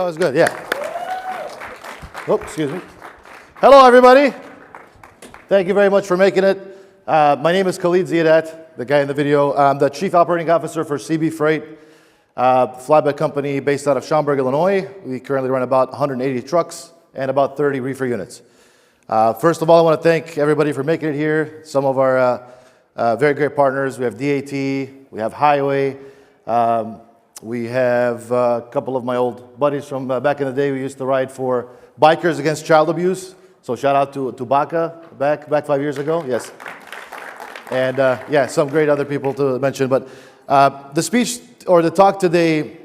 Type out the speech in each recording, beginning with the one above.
was good, yeah. Oh, excuse me. Hello, everybody. Thank you very much for making it. My name is Khalid Ziadat, the guy in the video. I'm the Chief Operating Officer for CB Freight, flatbed company based out of Schaumburg, Illinois. We currently run about 180 trucks and about 30 reefer units. First of all, I want to thank everybody for making it here. Some of our very great partners. We have DAT, we have Highway, we have a couple of my old buddies from back in the day. We used to ride for Bikers Against Child Abuse. So shout out to Baca back 5 years ago. Yes. And yeah, some great other people to mention. But the speech or the talk today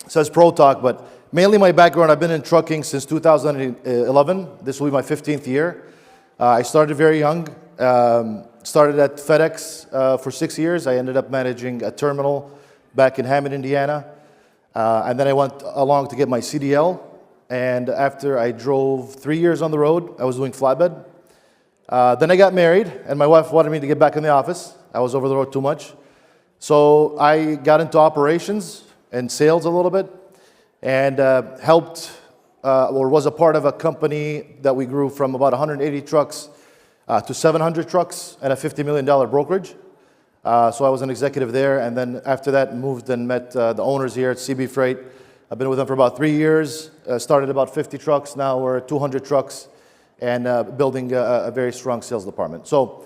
says Pro Talk, but mainly my background, I've been in trucking since 2011. This will be my 15th year. I started very young. Started at FedEx for 6 years. I ended up managing a terminal back in Hammond, Indiana. And then I went along to get my CDL. And after I drove 3 years on the road, I was doing flatbed. Then I got married, and my wife wanted me to get back in the office. I was over the road too much. So I got into operations and sales a little bit, and helped, or was a part of a company that we grew from about 180 trucks to 700 trucks and a $50 million brokerage. So I was an executive there, and then after that moved and met the owners here at CB Freight. I've been with them for about 3 years, started about 50 trucks, now we're at 200 trucks, and building a very strong sales department. So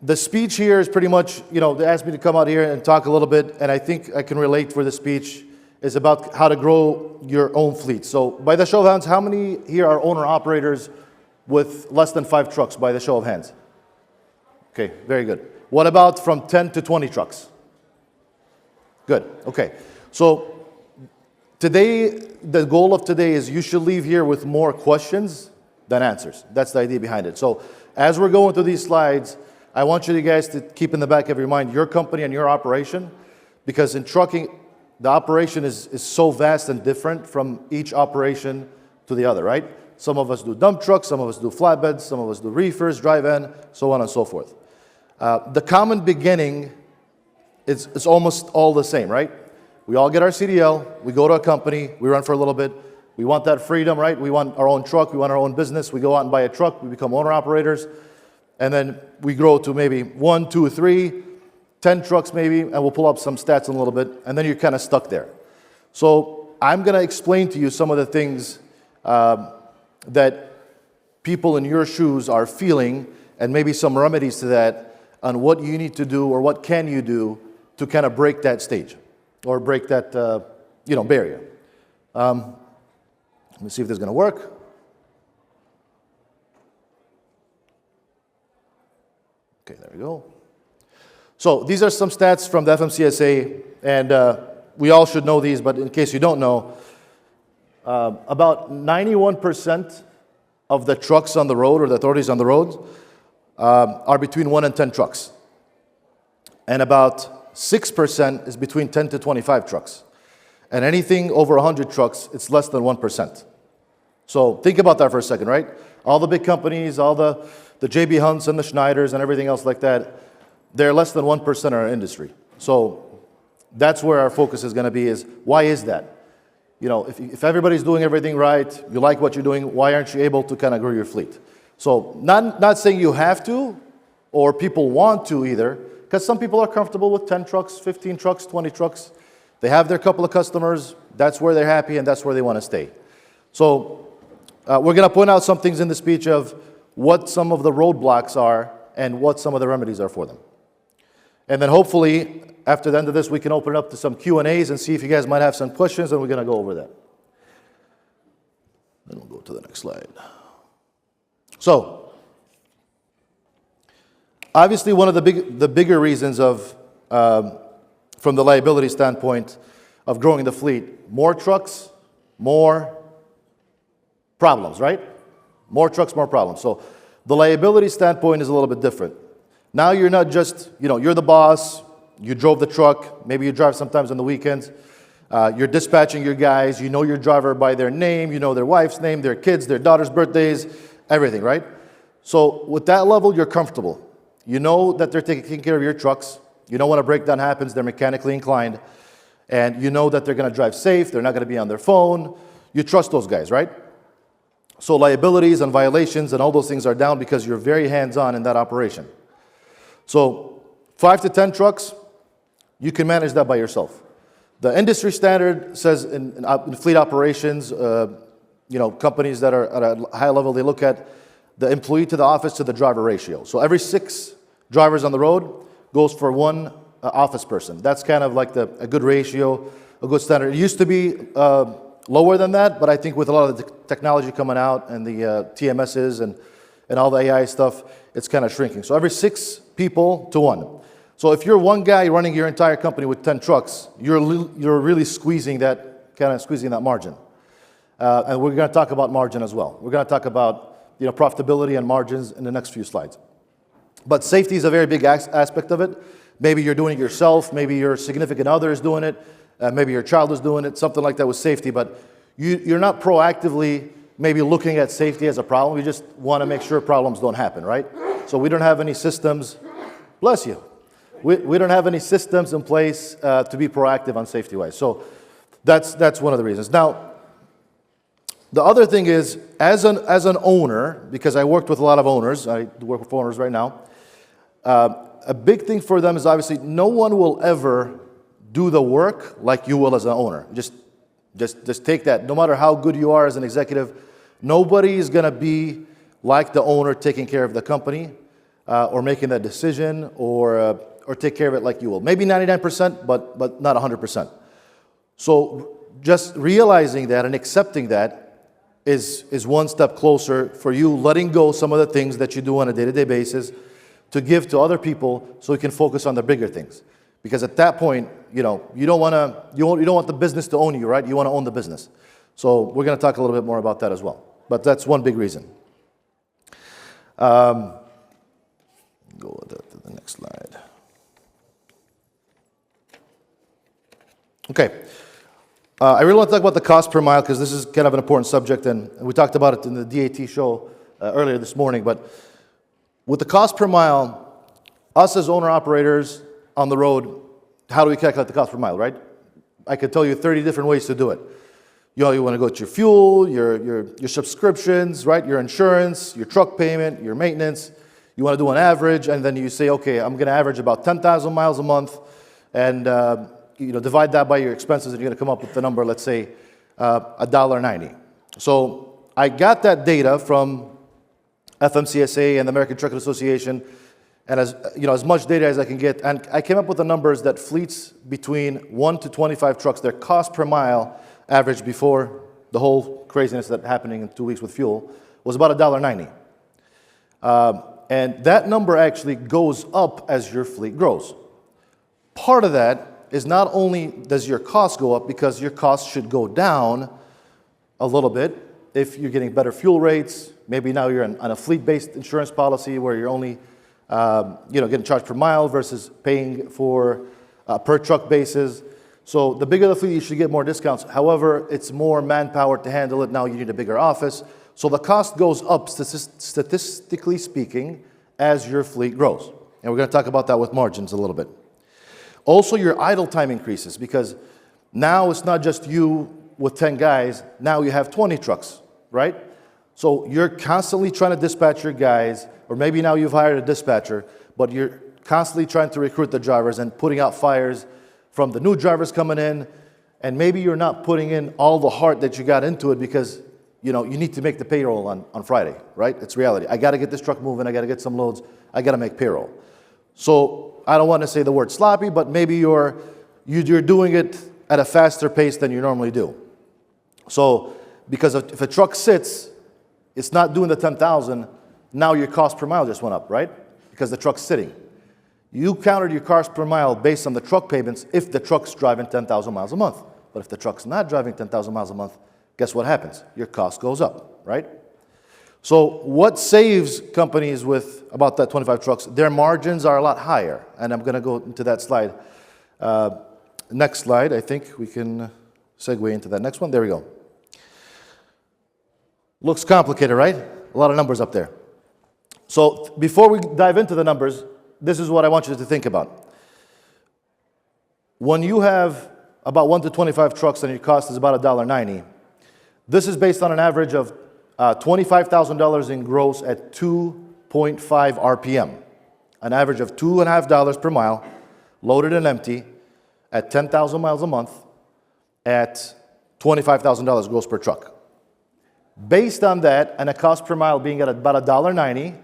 the speech here is pretty much, you know, they asked me to come out here and talk a little bit, and I think I can relate for the speech, is about how to grow your own fleet. So by the show of hands, how many here are owner-operators with less than 5 trucks, by the show of hands? Okay, very good. What about from 10 to 20 trucks? Good, okay. So today, the goal of today is you should leave here with more questions than answers. That's the idea behind it. So as we're going through these slides, I want you guys to keep in the back of your mind your company and your operation, because in trucking, the operation is so vast and different from each operation to the other, right? Some of us do dump trucks, some of us do flatbeds, some of us do reefers, drive-in, so on and so forth. The common beginning is almost all the same, right? We all get our CDL, we go to a company, we run for a little bit, we want that freedom, right? We want our own truck, we want our own business, we go out and buy a truck, we become owner-operators, and then we grow to maybe 1, 2, 3, 10 trucks maybe, and we'll pull up some stats in a little bit, and then you're kind of stuck there. So I'm going to explain to you some of the things that people in your shoes are feeling, and maybe some remedies to that, on what you need to do or what can you do to kind of break that stage or break that barrier. Let me see if this is going to work. Okay, there we go. So these are some stats from the FMCSA, and we all should know these, but in case you don't know, about 91% of the trucks on the road, or the authorities on the road, are between 1 and 10 trucks. And about 6% is between 10 to 25 trucks. And anything over 100 trucks, it's less than 1%. So think about that for a second, right? All the big companies, all the JB Hunts and the Schneiders and everything else like that, they're less than 1% in our industry. So that's where our focus is going to be, is why is that? You know, if everybody's doing everything right, you like what you're doing, why aren't you able to kind of grow your fleet? So not saying you have to, or people want to either, because some people are comfortable with 10 trucks, 15 trucks, 20 trucks. They have their couple of customers, that's where they're happy, and that's where they want to stay. So we're going to point out some things in the speech of what some of the roadblocks are and what some of the remedies are for them. And then hopefully, after the end of this, we can open it up to some Q&As and see if you guys might have some questions, and we're going to go over that. Then we'll go to the next slide. So, obviously one of the bigger reasons of, from the liability standpoint of growing the fleet, more trucks, more problems, right? More trucks, more problems. So the liability standpoint is a little bit different. Now you're not just, you're the boss, you drove the truck, maybe you drive sometimes on the weekends, you're dispatching your guys, you know your driver by their name, you know their wife's name, their kids, their daughter's birthdays, everything, right? So with that level, you're comfortable. You know that they're taking care of your trucks. You know when a breakdown happens, they're mechanically inclined. And you know that they're going to drive safe, they're not going to be on their phone. You trust those guys, right? So liabilities and violations and all those things are down because you're very hands-on in that operation. So 5 to 10 trucks, you can manage that by yourself. The industry standard says in fleet operations, companies that are at a high level, they look at the employee to the office to the driver ratio. So every 6 drivers on the road goes for 1 office person. That's kind of like a good ratio, a good standard. It used to be lower than that, but I think with a lot of the technology coming out and the TMSs and all the AI stuff, it's kind of shrinking. So every 6 people to 1. So if you're one guy running your entire company with 10 trucks, you're really squeezing that margin. And we're going to talk about margin as well. We're going to talk about profitability and margins in the next few slides. But safety is a very big aspect of it. Maybe you're doing it yourself. Maybe your significant other is doing it. Maybe your child is doing it, something like that with safety. But you're not proactively maybe looking at safety as a problem. You just want to make sure problems don't happen, right? So we don't have any systems. Bless you. We don't have any systems in place to be proactive on safety-wise. So that's one of the reasons. Now, the other thing is, as an owner, because I worked with a lot of owners, I work with owners right now, a big thing for them is obviously no one will ever do the work like you will as an owner. Just take that. No matter how good you are as an executive, nobody is going to be like the owner taking care of the company or making that decision or take care of it like you will. Maybe 99%, but not 100%. So just realizing that and accepting that is one step closer for you letting go some of the things that you do on a day-to-day basis to give to other people so you can focus on the bigger things. Because at that point, you don't want the business to own you, right? You want to own the business. So we're going to talk a little bit more about that as well. But that's one big reason. Go to the next slide. Okay. I really want to talk about the cost per mile because this is kind of an important subject, and we talked about it in the DAT show earlier this morning. But with the cost per mile, us as owner-operators on the road, how do we calculate the cost per mile, right? I could tell you 30 different ways to do it. You want to go to your fuel, your subscriptions, right? Your insurance, your truck payment, your maintenance. You want to do an average, and then you say, okay, I'm going to average about 10,000 miles a month, and divide that by your expenses, and you're going to come up with the number, let's say, $1.90. So I got that data from FMCSA and the American Trucking Association, and as much data as I can get, and I came up with the numbers that fleets between 1 to 25 trucks, their cost per mile average before the whole craziness that's happening in 2 weeks with fuel was about $1.90. And that number actually goes up as your fleet grows. Part of that is not only does your cost go up, because your cost should go down a little bit if you're getting better fuel rates. Maybe now you're on a fleet-based insurance policy where you're only getting charged per mile versus paying for per truck basis. So the bigger the fleet, you should get more discounts. However, it's more manpower to handle it. Now you need a bigger office. So the cost goes up, statistically speaking, as your fleet grows. And we're going to talk about that with margins a little bit. Also, your idle time increases because now it's not just you with 10 guys. Now you have 20 trucks, right? So you're constantly trying to dispatch your guys, or maybe now you've hired a dispatcher, but you're constantly trying to recruit the drivers and putting out fires from the new drivers coming in, and maybe you're not putting in all the heart that you got into it because you need to make the payroll on Friday, right? It's reality. I got to get this truck moving. I got to get some loads. I got to make payroll. So I don't want to say the word sloppy, but maybe you're doing it at a faster pace than you normally do. So because if a truck sits, it's not doing the 10,000, now your cost per mile just went up, right? Because the truck's sitting. You counted your cost per mile based on the truck payments if the truck's driving 10,000 miles a month. But if the truck's not driving 10,000 miles a month, guess what happens? Your cost goes up, right? So what saves companies with about that 25 trucks? Their margins are a lot higher. And I'm going to go into that slide. Next slide, I think we can segue into that next one. There we go. Looks complicated, right? A lot of numbers up there. So before we dive into the numbers, this is what I want you to think about. When you have about 1 to 25 trucks and your cost is about $1.90. This is based on an average of $25,000 in gross at 2.5 RPM. An average of $2.50 per mile, loaded and empty, at 10,000 miles a month, at $25,000 gross per truck. Based on that, and a cost per mile being at about $1.90,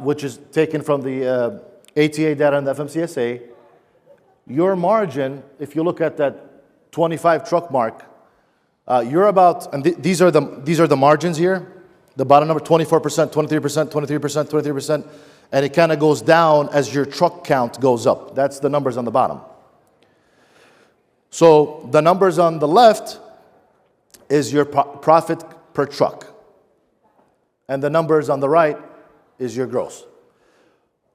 which is taken from the ATA data and the FMCSA, your margin, if you look at that 25 truck mark, you're about, and these are the margins here. The bottom number, 24%, 23%, 23%, 23%, and it kind of goes down as your truck count goes up. That's the numbers on the bottom. So the numbers on the left is your profit per truck. And the numbers on the right is your gross.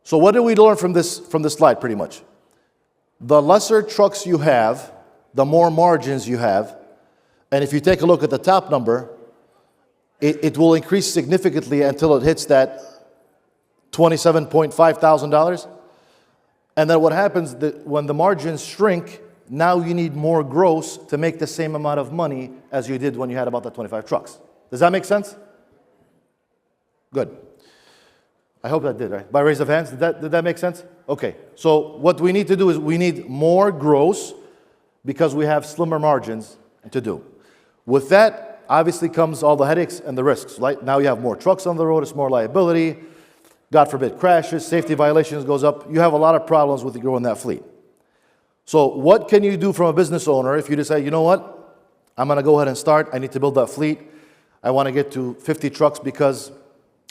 So what did we learn from this slide pretty much? The lesser trucks you have, the more margins you have. And if you take a look at the top number, it will increase significantly until it hits that $27.5 thousand. And then what happens when the margins shrink, now you need more gross to make the same amount of money as you did when you had about the 25 trucks. Does that make sense? Good. I hope that did, right? By raise of hands, did that make sense? Okay. So what we need to do is we need more gross because we have slimmer margins to do. With that, obviously comes all the headaches and the risks. Right? Now you have more trucks on the road, it's more liability. God forbid, crashes, safety violations goes up. You have a lot of problems with growing that fleet. So what can you do from a business owner if you decide, you know what, I'm going to go ahead and start. I need to build that fleet. I want to get to 50 trucks because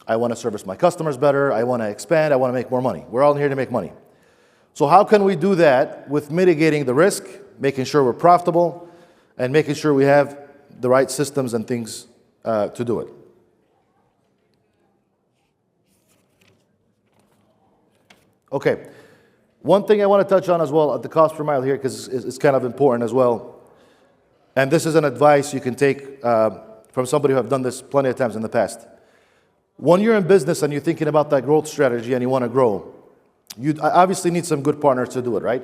I want to service my customers better. I want to expand. I want to make more money. We're all here to make money. So how can we do that with mitigating the risk, making sure we're profitable, and making sure we have the right systems and things to do it? Okay. One thing I want to touch on as well at the cost per mile here, because it's kind of important as well. And this is an advice you can take from somebody who have done this plenty of times in the past. When you're in business and you're thinking about that growth strategy and you want to grow, you obviously need some good partners to do it, right?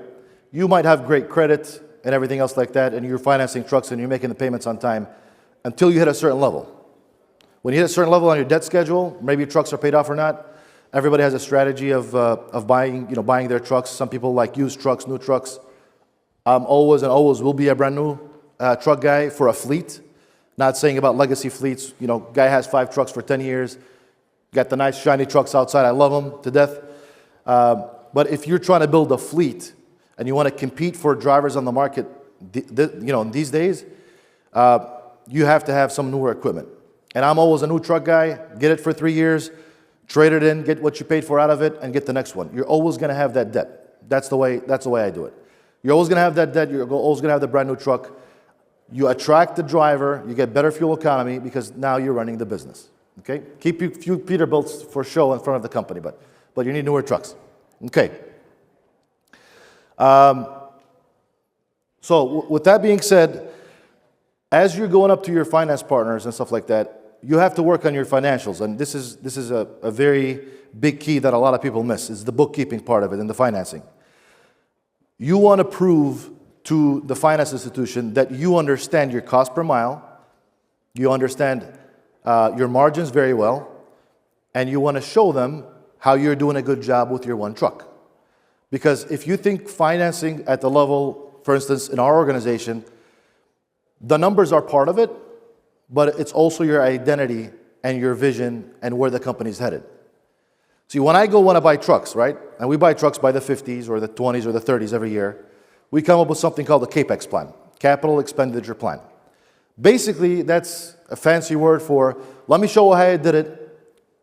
You might have great credit and everything else like that, and you're financing trucks and you're making the payments on time until you hit a certain level. When you hit a certain level on your debt schedule, maybe your trucks are paid off or not. Everybody has a strategy of buying their trucks. Some people like used trucks, new trucks. I'm always and always will be a brand new truck guy for a fleet. Not saying about legacy fleets. You know, guy has 5 trucks for 10 years. Got the nice shiny trucks outside. I love them to death. But if you're trying to build a fleet and you want to compete for drivers on the market, these days, you have to have some newer equipment. And I'm always a new truck guy. Get it for 3 years. Trade it in, get what you paid for out of it, and get the next one. You're always going to have that debt. That's the way I do it. You're always going to have that debt. You're always going to have the brand new truck. You attract the driver. You get better fuel economy because now you're running the business. Okay? Keep a few Peterbilts for show in front of the company, but you need newer trucks. Okay. So with that being said, as you're going up to your finance partners and stuff like that, you have to work on your financials, and this is a very big key that a lot of people miss, is the bookkeeping part of it and the financing. You want to prove to the finance institution that you understand your cost per mile, you understand your margins very well, and you want to show them how you're doing a good job with your one truck. Because if you think financing at the level, for instance, in our organization, the numbers are part of it, but it's also your identity and your vision and where the company's headed. See, when I want to buy trucks, right, and we buy trucks by the 50s or the 20s or the 30s every year, we come up with something called the CAPEX plan, Capital Expenditure Plan. Basically, that's a fancy word for, let me show how I did it,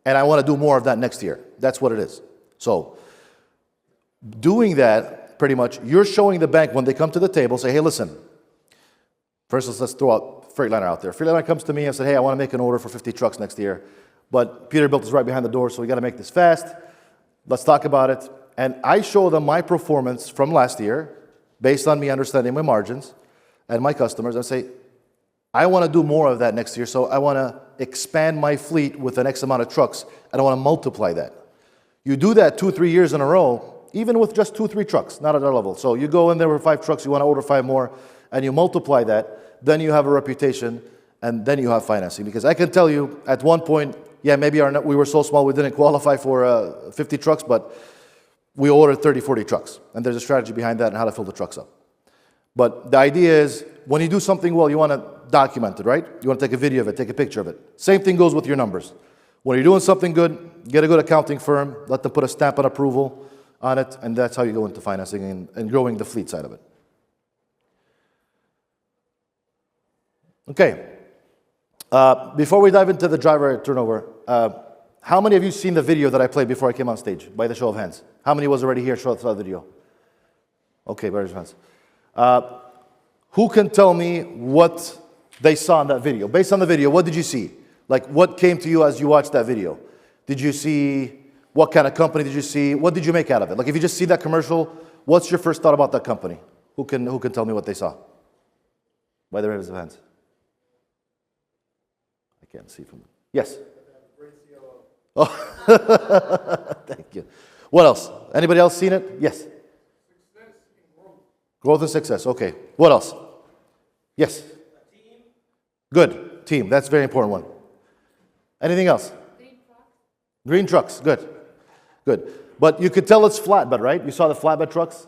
and I want to do more of that next year. That's what it is. So, doing that, pretty much, you're showing the bank when they come to the table, say, hey, listen, first let's throw out Freightliner out there. Freightliner comes to me and said, hey, I want to make an order for 50 trucks next year, but Peterbilt is right behind the door, so we got to make this fast. Let's talk about it. And I show them my performance from last year based on me understanding my margins and my customers and say, I want to do more of that next year, so I want to expand my fleet with an X amount of trucks, and I want to multiply that. You do that 2-3 years in a row, even with just 2, 3 trucks, not at that level. So you go in there with 5 trucks, you want to order 5 more, and you multiply that, then you have a reputation, and then you have financing. Because I can tell you, at one point, yeah, maybe we were so small we didn't qualify for 50 trucks, but we ordered 30, 40 trucks. And there's a strategy behind that and how to fill the trucks up. But the idea is, when you do something well, you want to document it, right? You want to take a video of it, take a picture of it. Same thing goes with your numbers. When you're doing something good, get a good accounting firm, let them put a stamp of approval on it, and that's how you go into financing and growing the fleet side of it. Okay. Before we dive into the driver turnover, how many of you seen the video that I played before I came on stage? By the show of hands. How many was already here, saw the video? Okay, raise your hands. Who can tell me what they saw in that video? Based on the video, what did you see? Like, what came to you as you watched that video? Did you see, what kind of company did you see? What did you make out of it? Like, if you just see that commercial, what's your first thought about that company? Who can tell me what they saw? By the raise of hands. I can't see from. Yes? Oh, thank you. What else? Anybody else seen it? Yes? Growth and success. Okay. What else? Yes? Team. Good. Team. That's a very important one. Anything else? Green trucks. Green trucks. Good. Good. But you could tell it's flatbed, right? You saw the flatbed trucks?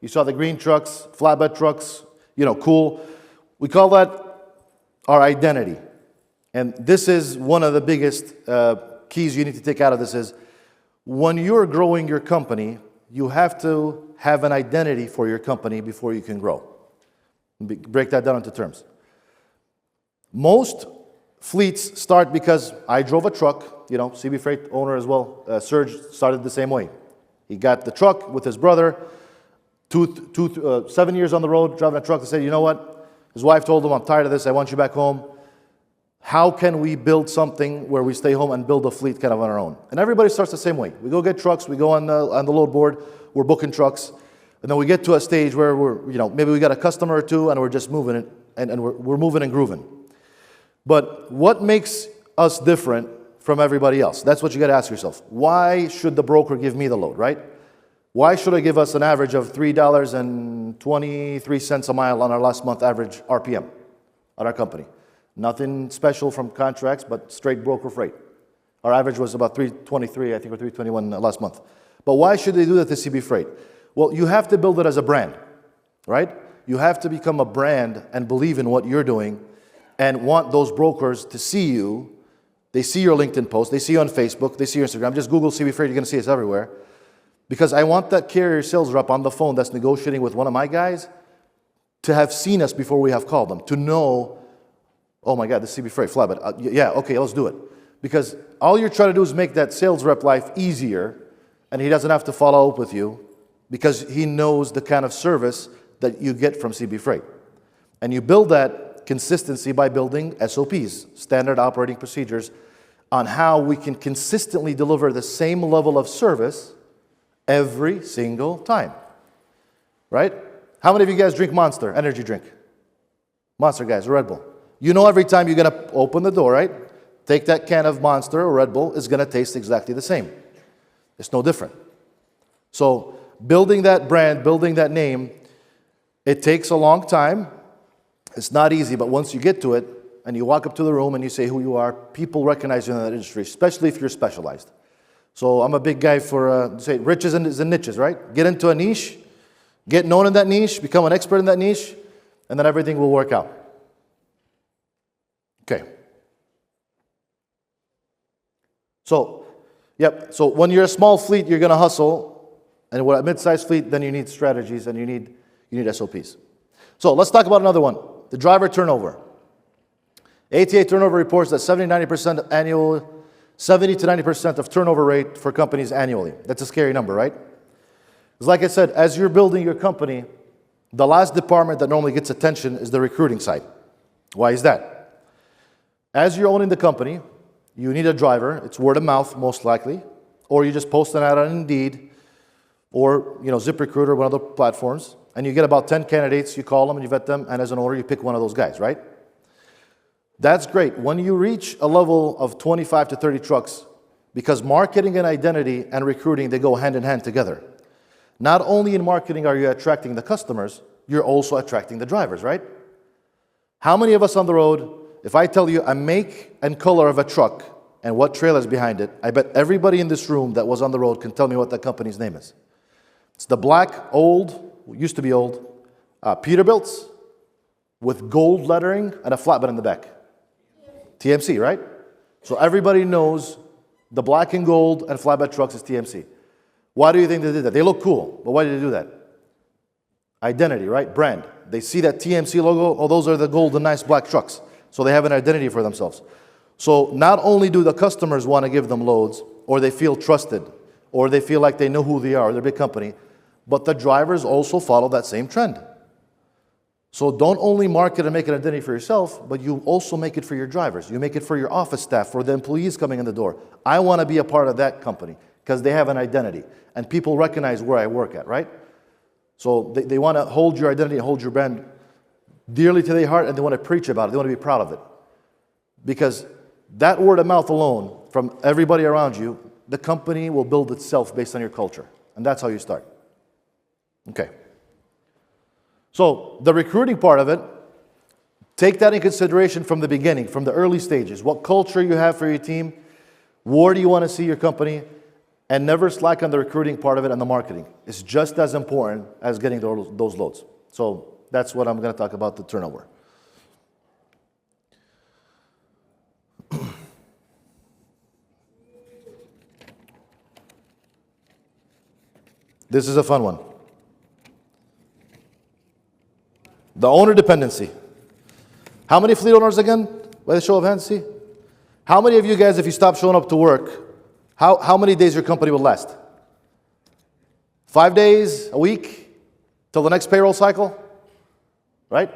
You saw the green trucks, flatbed trucks, cool. We call that our identity. And this is one of the biggest keys you need to take out of this is when you're growing your company, you have to have an identity for your company before you can grow. Break that down into terms. Most fleets start because I drove a truck, CB Freight owner as well. Serge started the same way. He got the truck with his brother, 7 years on the road driving a truck. He said, you know what? His wife told him, I'm tired of this. I want you back home. How can we build something where we stay home and build a fleet kind of on our own? And everybody starts the same way. We go get trucks. We go on the load board. We're booking trucks. And then we get to a stage where maybe we got a customer or two and we're just moving it and we're moving and grooving. But what makes us different from everybody else? That's what you got to ask yourself. Why should the broker give me the load, right? Why should I give us an average of $3.23 a mile on our last month average RPM on our company? Nothing special from contracts, but straight broker freight. Our average was about 323, I think, or 321 last month. But why should they do that to CB Freight? Well, you have to build it as a brand, right? You have to become a brand and believe in what you're doing and want those brokers to see you. They see your LinkedIn post, they see you on Facebook, they see your Instagram. Just Google CB Freight, you're going to see us everywhere. Because I want that carrier sales rep on the phone that's negotiating with one of my guys to have seen us before we have called them, to know, oh my God, this is CB Freight, flatbed. Yeah, okay, let's do it. Because all you're trying to do is make that sales rep life easier, and he doesn't have to follow up with you because he knows the kind of service that you get from CB Freight. And you build that consistency by building SOPs, standard operating procedures, on how we can consistently deliver the same level of service every single time. Right? How many of you guys drink Monster, energy drink? Monster guys, or Red Bull. You know every time you're going to open the door, right? Take that can of Monster or Red Bull, it's going to taste exactly the same. It's no different. So building that brand, building that name, it takes a long time. It's not easy, but once you get to it and you walk up to the room and you say who you are, people recognize you in that industry, especially if you're specialized. So I'm a big guy for, say, riches and niches, right? Get into a niche, get known in that niche, become an expert in that niche, and then everything will work out. Okay. So, yep. So when you're a small fleet, you're going to hustle, and with a mid-sized fleet, then you need strategies and you need SOPs. So let's talk about another one: the driver turnover. ATA turnover reports that 70-90% annual, 70 to 90% of turnover rate for companies annually. That's a scary number, right? Because, like I said, as you're building your company, the last department that normally gets attention is the recruiting side. Why is that? As you're owning the company, you need a driver. It's word of mouth, most likely, or you just post an ad on Indeed, or ZipRecruiter, one of the platforms, and you get about 10 candidates. You call them and you vet them, and as an owner, you pick one of those guys, right? That's great. When you reach a level of 25 to 30 trucks, because marketing and identity and recruiting, they go hand in hand together. Not only in marketing are you attracting the customers, you're also attracting the drivers, right? How many of us on the road, if I tell you a make and color of a truck and what trailer is behind it, I bet everybody in this room that was on the road can tell me what that company's name is. It's the black, old, used to be old, Peterbilt's with gold lettering and a flatbed in the back. TMC, right? So everybody knows the black and gold and flatbed trucks is TMC. Why do you think they did that? They look cool, but why did they do that? Identity, right? Brand. They see that TMC logo, oh, those are the gold and nice black trucks. So they have an identity for themselves. So not only do the customers want to give them loads, or they feel trusted, or they feel like they know who they are, they're a big company, but the drivers also follow that same trend. So don't only market and make an identity for yourself, but you also make it for your drivers. You make it for your office staff, for the employees coming in the door. I want to be a part of that company because they have an identity and people recognize where I work at, right? So they want to hold your identity and hold your brand dearly to their heart, and they want to preach about it. They want to be proud of it. Because that word of mouth alone from everybody around you, the company will build itself based on your culture. And that's how you start. Okay. So the recruiting part of it, take that in consideration from the beginning, from the early stages. What culture you have for your team, where do you want to see your company, and never slack on the recruiting part of it and the marketing. It's just as important as getting those loads. So that's what I'm going to talk about, the turnover. This is a fun one. The owner dependency. How many fleet owners again? By the show of hands, see? How many of you guys, if you stop showing up to work, how many days your company will last? 5 days, a week, till the next payroll cycle? Right?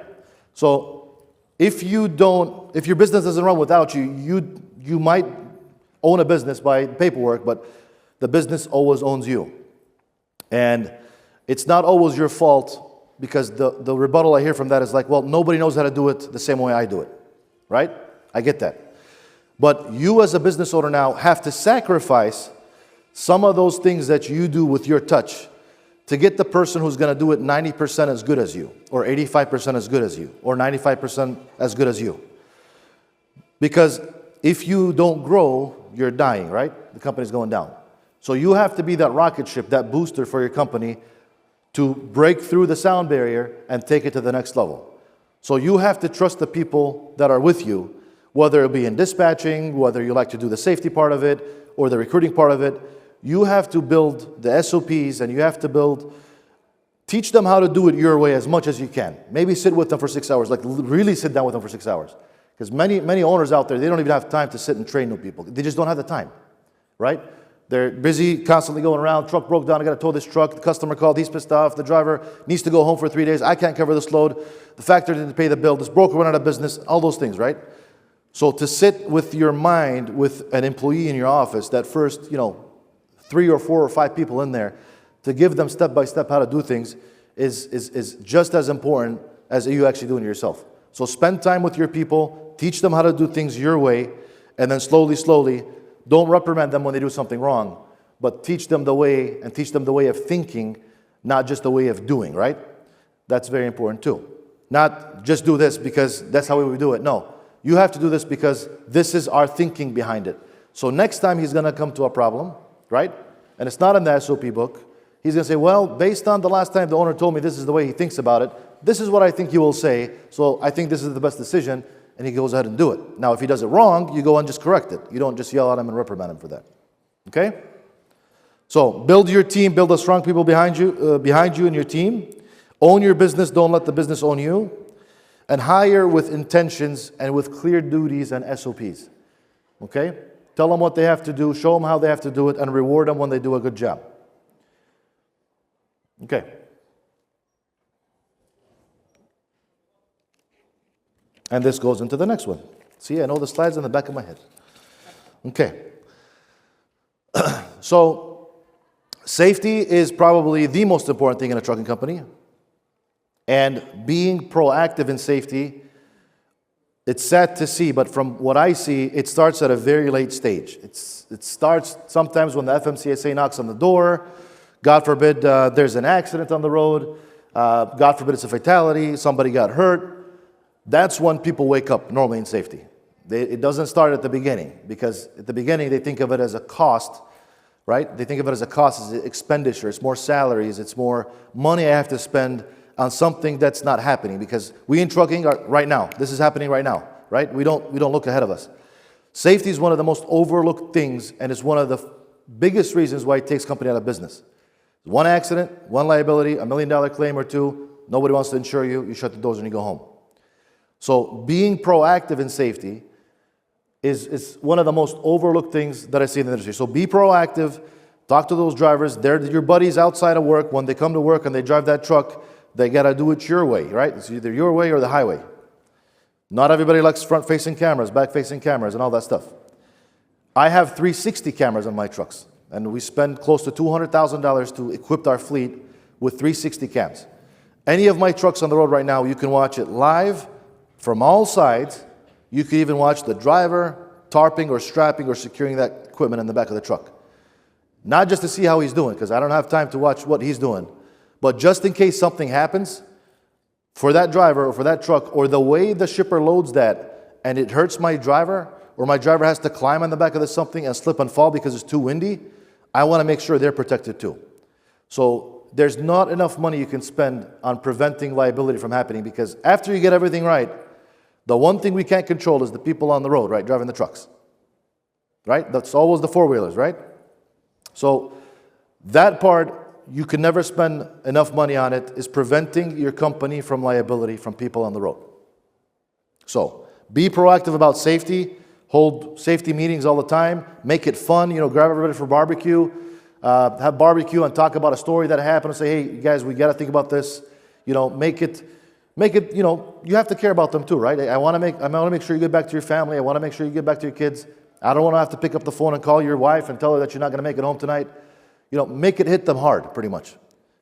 So if your business doesn't run without you, you might own a business by paperwork, but the business always owns you. And it's not always your fault, because the rebuttal I hear from that is like, well, nobody knows how to do it the same way I do it, right? I get that. But you as a business owner now have to sacrifice some of those things that you do with your touch to get the person who's going to do it 90% as good as you, or 85% as good as you, or 95% as good as you. Because if you don't grow, you're dying, right? The company's going down. So you have to be that rocket ship, that booster for your company to break through the sound barrier and take it to the next level. So you have to trust the people that are with you, whether it be in dispatching, whether you like to do the safety part of it or the recruiting part of it. You have to build the SOPs, and you have to teach them how to do it your way as much as you can. Maybe sit with them for 6 hours, like really sit down with them for 6 hours. Because many owners out there, they don't even have time to sit and train new people. They just don't have the time, right? They're busy constantly going around. Truck broke down. I got to tow this truck. The customer called. He's pissed off. The driver needs to go home for 3 days. I can't cover this load. The factory didn't pay the bill. This broker went out of business. All those things, right? So to sit with your mind with an employee in your office, that first, 3 or 4 or 5 people in there, to give them step by step how to do things is just as important as you actually doing it yourself. So spend time with your people. Teach them how to do things your way, and then slowly. Don't reprimand them when they do something wrong, but teach them the way, and teach them the way of thinking, not just the way of doing, right? That's very important too. Not just do this because that's how we do it. No, you have to do this because this is our thinking behind it. So next time he's going to come to a problem, right? And it's not in the SOP book. He's going to say, well, based on the last time the owner told me this is the way he thinks about it, this is what I think he will say, so I think this is the best decision. And he goes ahead and do it. Now, if he does it wrong, you go and just correct it. You don't just yell at him and reprimand him for that. Okay? So, build your team, build the strong people behind you in your team. Own your business, don't let the business own you. And hire with intentions and with clear duties and SOPs. Okay? Tell them what they have to do, show them how they have to do it, and reward them when they do a good job. Okay. And this goes into the next one. See, I know the slides in the back of my head. Okay. So, safety is probably the most important thing in a trucking company. And being proactive in safety, it's sad to see, but from what I see, it starts at a very late stage. It starts sometimes when the FMCSA knocks on the door, God forbid there's an accident on the road. God forbid it's a fatality. Somebody got hurt. That's when people wake up normally in safety. It doesn't start at the beginning, because at the beginning they think of it as a cost, right? They think of it as a cost, as an expenditure. It's more salaries. It's more money I have to spend on something that's not happening, because we in trucking are right now. This is happening right now, right? We don't look ahead of us. Safety is one of the most overlooked things, and it's one of the biggest reasons why it takes company out of business. One accident, one liability, $1 million claim or two, nobody wants to insure you, you shut the doors and you go home. So being proactive in safety is one of the most overlooked things that I see in the industry. So be proactive, talk to those drivers. They're your buddies outside of work. When they come to work and they drive that truck, they got to do it your way, right? It's either your way or the highway. Not everybody likes front-facing cameras, back-facing cameras, and all that stuff. I have 360 cameras on my trucks, and we spend close to $200,000 to equip our fleet with 360 cams. Any of my trucks on the road right now, you can watch it live from all sides. You can even watch the driver tarping or strapping or securing that equipment in the back of the truck. Not just to see how he's doing, because I don't have time to watch what he's doing, but just in case something happens for that driver or for that truck, or the way the shipper loads that and it hurts my driver, or my driver has to climb on the back of the something and slip and fall because it's too windy, I want to make sure they're protected too. So there's not enough money you can spend on preventing liability from happening, because after you get everything right, the one thing we can't control is the people on the road, right, driving the trucks, right? That's always the four-wheelers, right? So that part, you can never spend enough money on it, is preventing your company from liability from people on the road. So be proactive about safety, hold safety meetings all the time, make it fun, grab everybody for barbecue, have barbecue and talk about a story that happened and say, hey, you guys, we got to think about this, make it, you have to care about them too, right? I want to make sure you get back to your family. I want to make sure you get back to your kids. I don't want to have to pick up the phone and call your wife and tell her that you're not going to make it home tonight. Make it hit them hard, pretty much.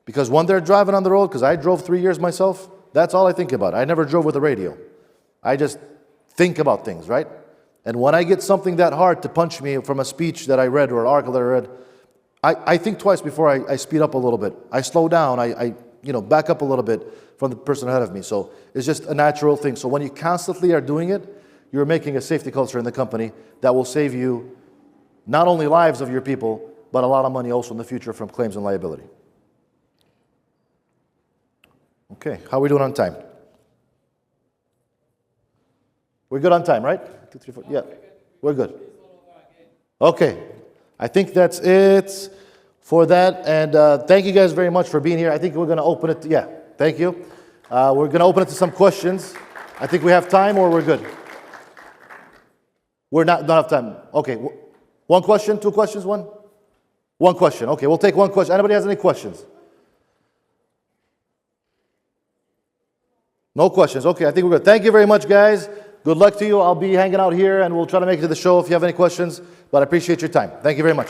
Because when they're driving on the road, because I drove 3 years myself, that's all I think about. I never drove with a radio. I just think about things, right? And when I get something that hard to punch me from a speech that I read or an article that I read, I think twice before I speed up a little bit. I slow down. I back up a little bit from the person ahead of me. So it's just a natural thing. So when you constantly are doing it, you're making a safety culture in the company that will save you not only lives of your people, but a lot of money also in the future from claims and liability. Okay, how are we doing on time? We're good on time, right? 2, 3, 4. Yeah, we're good. Okay, I think that's it for that. And thank you guys very much for being here. I think we're going to open it. Yeah, thank you. We're going to open it to some questions. I think we have time, or we're good? We're not have time. Okay, one question, two questions, one? One question. Okay, we'll take one question. Anybody has any questions? No questions. Okay, I think we're good. Thank you very much, guys. Good luck to you. I'll be hanging out here, and we'll try to make it to the show if you have any questions. But I appreciate your time. Thank you very much.